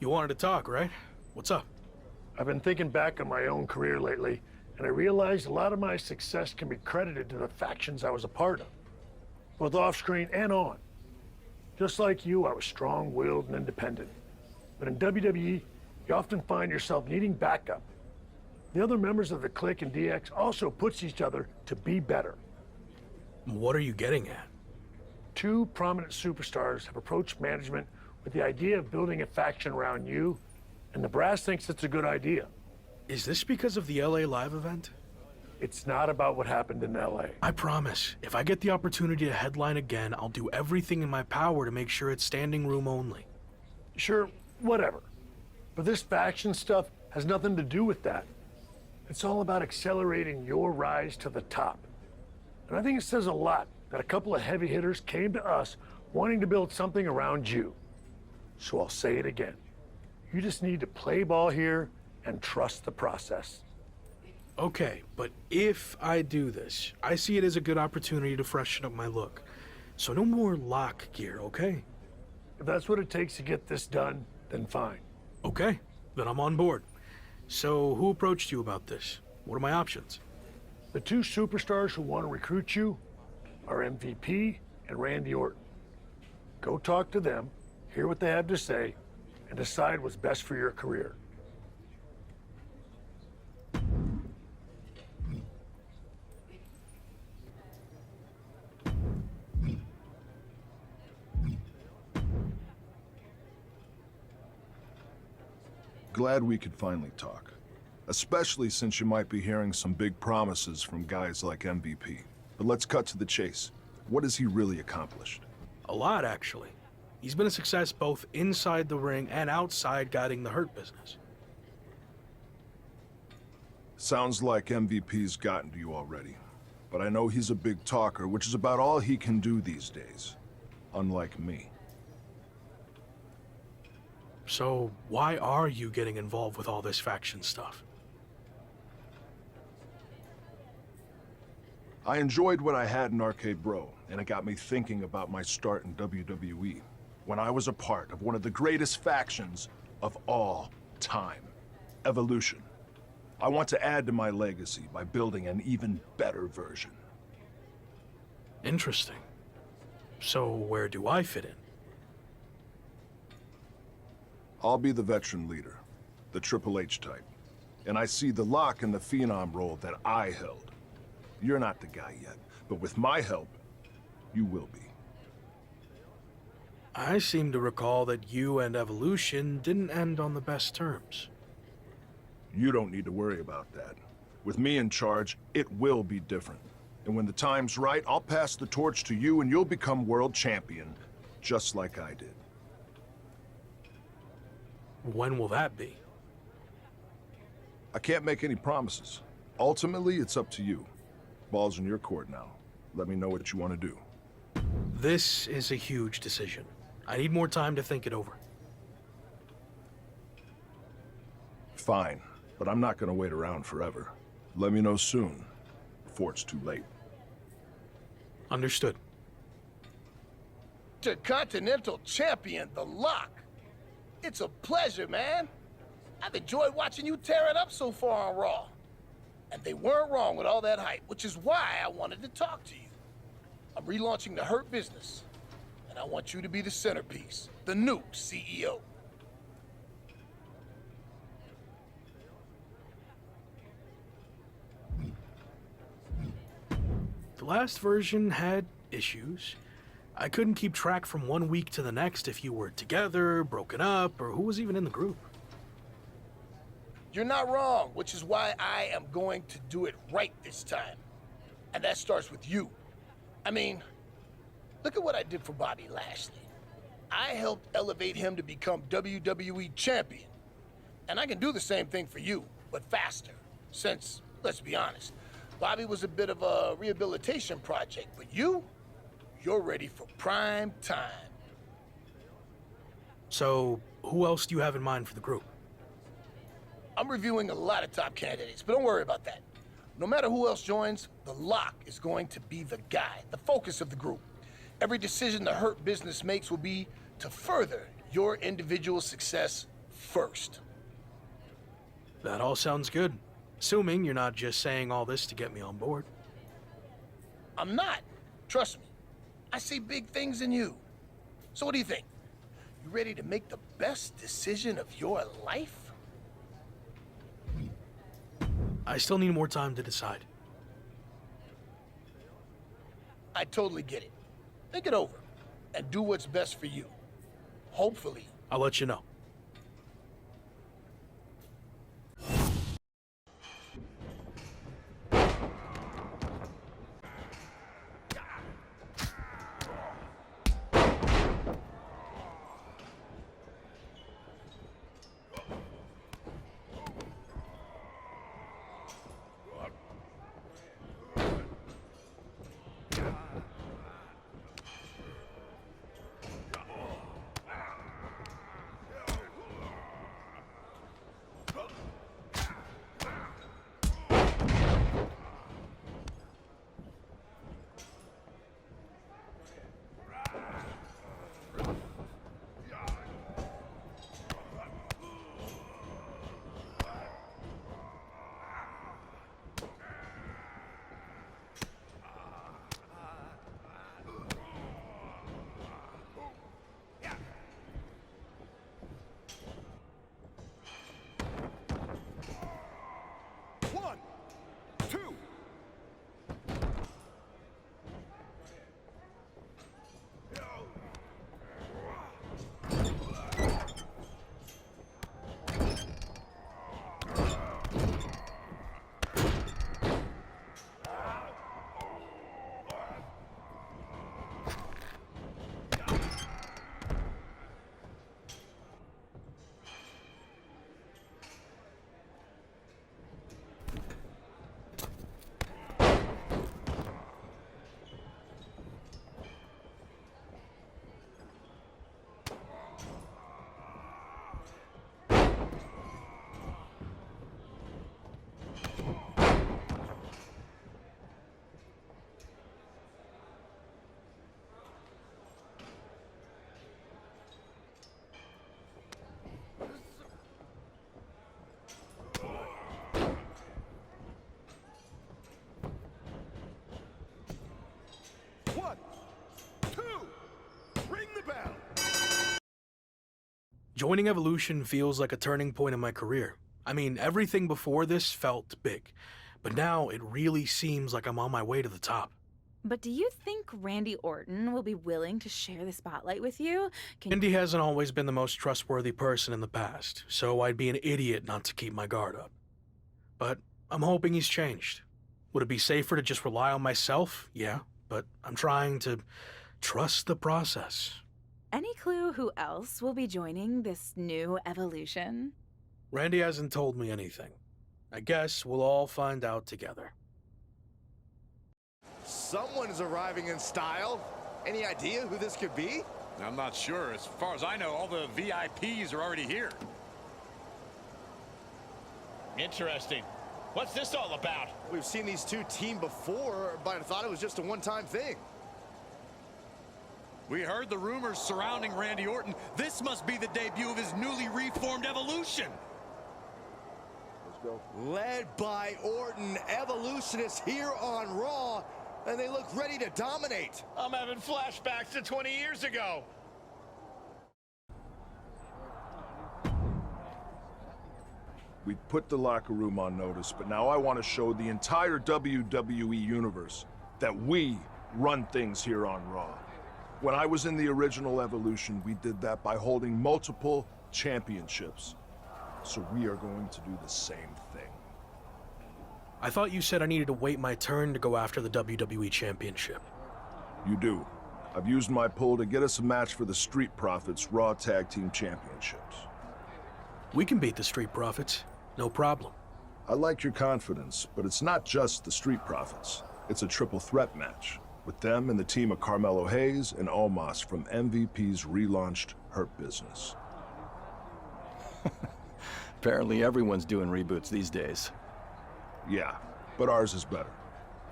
You wanted to talk, right? What's up? I've been thinking back on my own career lately, and I realized a lot of my success can be credited to the factions I was a part of, both off-screen and on. Just like you, I was strong-willed and independent. But in WWE, you often find yourself needing backup. The other members of the clique in DX also push each other to be better. What are you getting at? Two prominent superstars have approached management with the idea of building a faction around you, and the brass thinks it's a good idea. Is this because of the LA Live event? It's not about what happened in LA. I promise, if I get the opportunity to headline again, I'll do everything in my power to make sure it's standing room only. Sure, whatever. But this faction stuff has nothing to do with that. It's all about accelerating your rise to the top. And I think it says a lot that a couple of heavy hitters came to us wanting to build something around you. So I'll say it again. You just need to play ball here and trust the process. Okay, but if I do this, I see it as a good opportunity to freshen up my look. So no more lock gear, okay? If that's what it takes to get this done, then fine. Okay, then I'm on board. So who approached you about this? What are my options? The two superstars who want to recruit you are MVP and Randy Orton. Go talk to them, hear what they have to say, and decide what's best for your career. Glad we could finally talk. Especially since you might be hearing some big promises from guys like MVP. But let's cut to the chase. What has he really accomplished? A lot, actually. He's been a success both inside the ring and outside guiding the Hurt business. Sounds like MVP's gotten to you already. But I know he's a big talker, which is about all he can do these days. Unlike me. So why are you getting involved with all this faction stuff? I enjoyed what I had in Arcade Bro, and it got me thinking about my start in WWE, when I was a part of one of the greatest factions of all time, Evolution. I want to add to my legacy by building an even better version. Interesting. So where do I fit in? I'll be the veteran leader, the Triple H type, and I see the lock in the Phenom role that I held. You're not the guy yet, but with my help, you will be. I seem to recall that you and Evolution didn't end on the best terms. You don't need to worry about that. With me in charge, it will be different. And when the time's right, I'll pass the torch to you and you'll become world champion, just like I did. When will that be? I can't make any promises. Ultimately, it's up to you. Ball's in your court now. Let me know what you want to do. This is a huge decision. I need more time to think it over. Fine, but I'm not going to wait around forever. Let me know soon, before it's too late. Understood. Intercontinental Champion, The Lock. It's a pleasure, man. I've enjoyed watching you tear it up so far on Raw. And they weren't wrong with all that hype, which is why I wanted to talk to you. I'm relaunching the Hurt business, and I want you to be the centerpiece, the new CEO. The last version had issues. I couldn't keep track from one week to the next if you were together, broken up, or who was even in the group. You're not wrong, which is why I am going to do it right this time. And that starts with you. I mean, look at what I did for Bobby Lashley. I helped elevate him to become WWE champion. And I can do the same thing for you, but faster. Since, let's be honest, Bobby was a bit of a rehabilitation project, but you're ready for prime time. So, who else do you have in mind for the group? I'm reviewing a lot of top candidates, but don't worry about that. No matter who else joins, The Lock is going to be the guy, the focus of the group. Every decision the Hurt business makes will be to further your individual success first. That all sounds good. Assuming you're not just saying all this to get me on board. I'm not. Trust me. I see big things in you. So what do you think? You ready to make the best decision of your life? I still need more time to decide. I totally get it. Think it over and do what's best for you. Hopefully. I'll let you know. Joining Evolution feels like a turning point in my career. I mean, everything before this felt big, but now it really seems like I'm on my way to the top. But do you think Randy Orton will be willing to share the spotlight with you? Randy hasn't always been the most trustworthy person in the past, so I'd be an idiot not to keep my guard up. But I'm hoping he's changed. Would it be safer to just rely on myself? Yeah, but I'm trying to trust the process. Any clue who else will be joining this new evolution? Randy hasn't told me anything. I guess we'll all find out together. Someone is arriving in style. Any idea who this could be? I'm not sure. As far as I know, all the VIPs are already here. Interesting. What's this all about? We've seen these two team before, but I thought it was just a one-time thing. We heard the rumors surrounding Randy Orton. This must be the debut of his newly reformed Evolution. Let's go. Led by Orton, Evolution is here on Raw, and they look ready to dominate. I'm having flashbacks to 20 years ago. We put the locker room on notice, but now I want to show the entire WWE universe that we run things here on Raw. When I was in the original Evolution, we did that by holding multiple championships. So we are going to do the same thing. I thought you said I needed to wait my turn to go after the WWE Championship. You do. I've used my pull to get us a match for the Street Profits Raw Tag Team Championships. We can beat the Street Profits. No problem. I like your confidence, but it's not just the Street Profits. It's a triple threat match, with them and the team of Carmelo Hayes and Omos from MVP's relaunched Hurt Business. Apparently everyone's doing reboots these days. Yeah, but ours is better.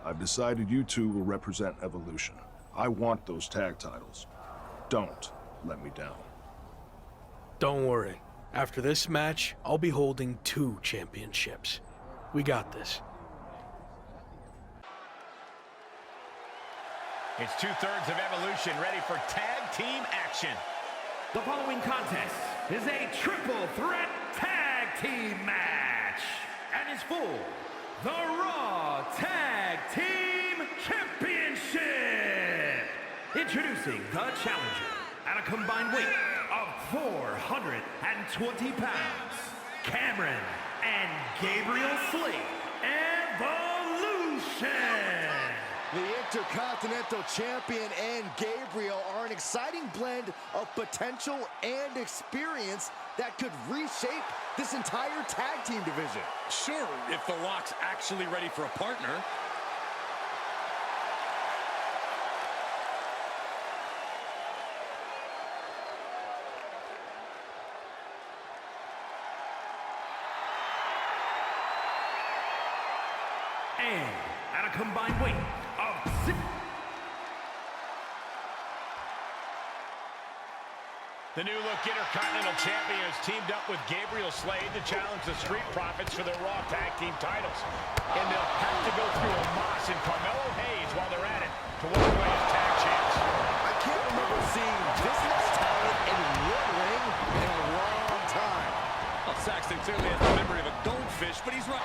I've decided you two will represent Evolution. I want those tag titles. Don't let me down. Don't worry. After this match, I'll be holding 2 championships. We got this. It's 2/3 of Evolution ready for tag team action. The following contest is a triple threat tag team match and is for the Raw Tag Team Championship. Introducing the challenger at a combined weight of 420 pounds, Cameron and Gabriel Slade, Evolution. The Intercontinental Champion and Gabriel are an exciting blend of potential and experience that could reshape this entire tag team division. Sure, if The Rock's actually ready for a partner. And at a combined weight of 6... The new look Intercontinental Champion has teamed up with Gabriel Slade to challenge the Street Profits for their Raw Tag Team titles. And they'll have to go through Omos and Carmelo Hayes while they're at it to walk away as tag champs. I can't remember seeing this much talent in one ring in a long time. Well, Saxton clearly has the memory of a goldfish, but he's right.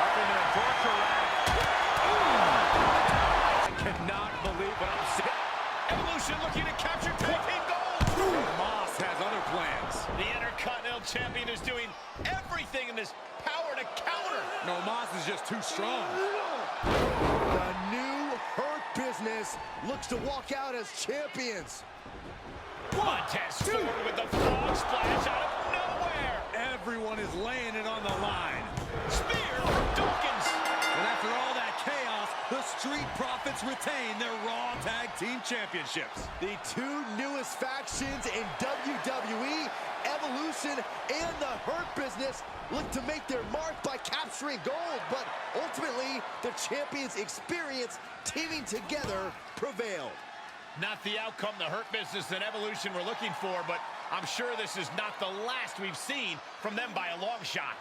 Up into the torture rack. I cannot believe what I'm seeing. Evolution looking to capture tag team gold. Moss has other plans. The Intercontinental Champion is doing everything in his power to counter. No, Moss is just too strong. The new Hurt Business looks to walk out as champions. Montez Ford with the frog splash out of nowhere. Everyone is laying it on the line. Spear from Dawkins. And after all that chaos, the Street Profits retain their Raw Tag Team Championships. The 2 newest factions in WWE, Evolution and the Hurt Business, look to make their mark by capturing gold, but ultimately the champions' experience teaming together prevailed. Not the outcome the Hurt Business and Evolution were looking for, but I'm sure this is not the last we've seen from them by a long shot.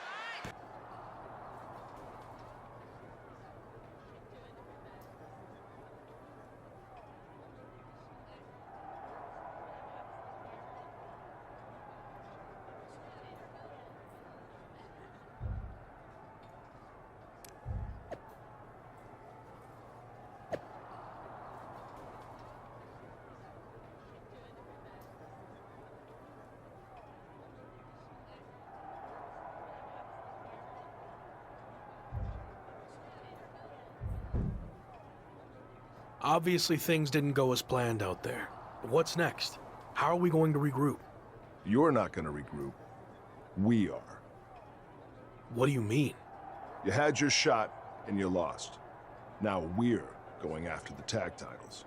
Obviously, things didn't go as planned out there. But what's next? How are we going to regroup? You're not going to regroup. We are. What do you mean? You had your shot, and you lost. Now we're going after the tag titles.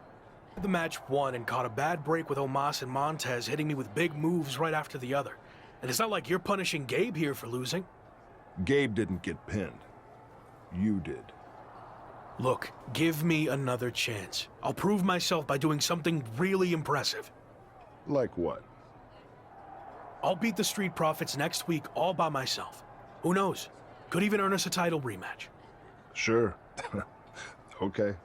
The match won and caught a bad break with Omos and Montez hitting me with big moves right after the other. And it's not like you're punishing Gabe here for losing. Gabe didn't get pinned. You did. Look, give me another chance. I'll prove myself by doing something really impressive. Like what? I'll beat the Street Profits next week all by myself. Who knows? Could even earn us a title rematch. Sure. Okay.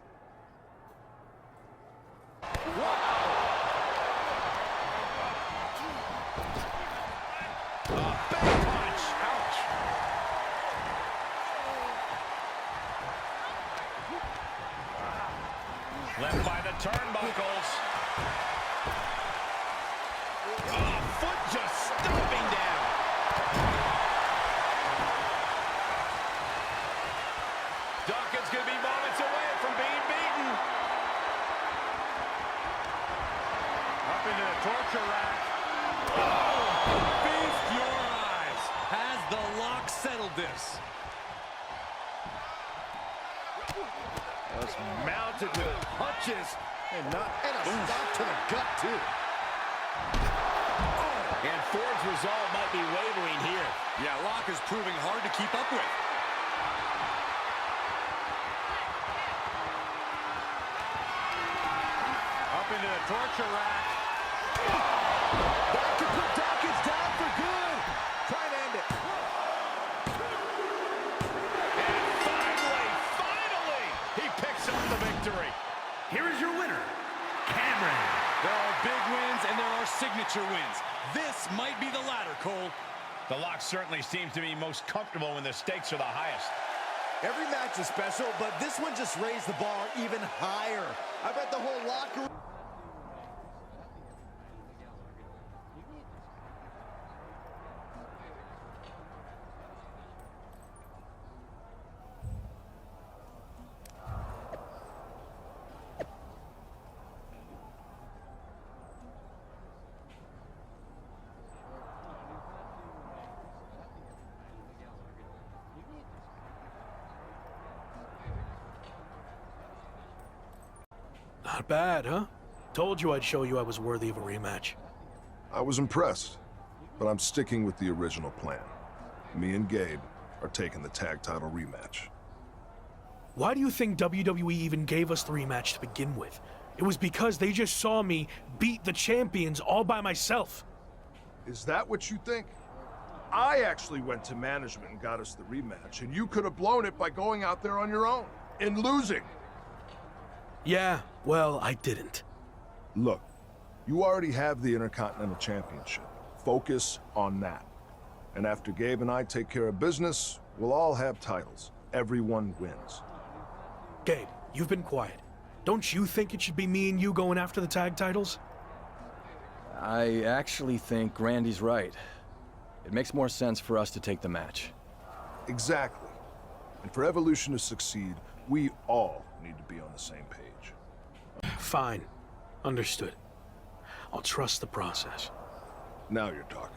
Left by the turnbuckles. Oh, foot just stomping down. Dawkins could be moments away from being beaten. Up into the torture rack. Oh, feast your eyes. Has the Lock settled this? Just mounted with punches and a stop to the gut too. And Ford's resolve might be wavering here. Yeah, Lock is proving hard to keep up with. Up into into the torture rack. That could put Dawkins down for good. Try and end it. And finally, he picks up the victory. Here is your winner, Cameron. There are big wins and there are signature wins. This might be the latter, Cole. The Lock certainly seems to be most comfortable when the stakes are the highest. Every match is special, but this one just raised the bar even higher. I bet the whole locker room... Not bad, huh? Told you I'd show you I was worthy of a rematch. I was impressed, but I'm sticking with the original plan. Me and Gabe are taking the tag title rematch. Why do you think WWE even gave us the rematch to begin with? It was because they just saw me beat the champions all by myself. Is that what you think? I actually went to management and got us the rematch, and you could have blown it by going out there on your own and losing. Yeah, well, I didn't. Look, you already have the Intercontinental Championship. Focus on that. And after Gabe and I take care of business, we'll all have titles. Everyone wins. Gabe, you've been quiet. Don't you think it should be me and you going after the tag titles? I actually think Randy's right. It makes more sense for us to take the match. Exactly. And for Evolution to succeed, we all need to be on the same page. Fine. Understood. I'll trust the process. Now you're talking.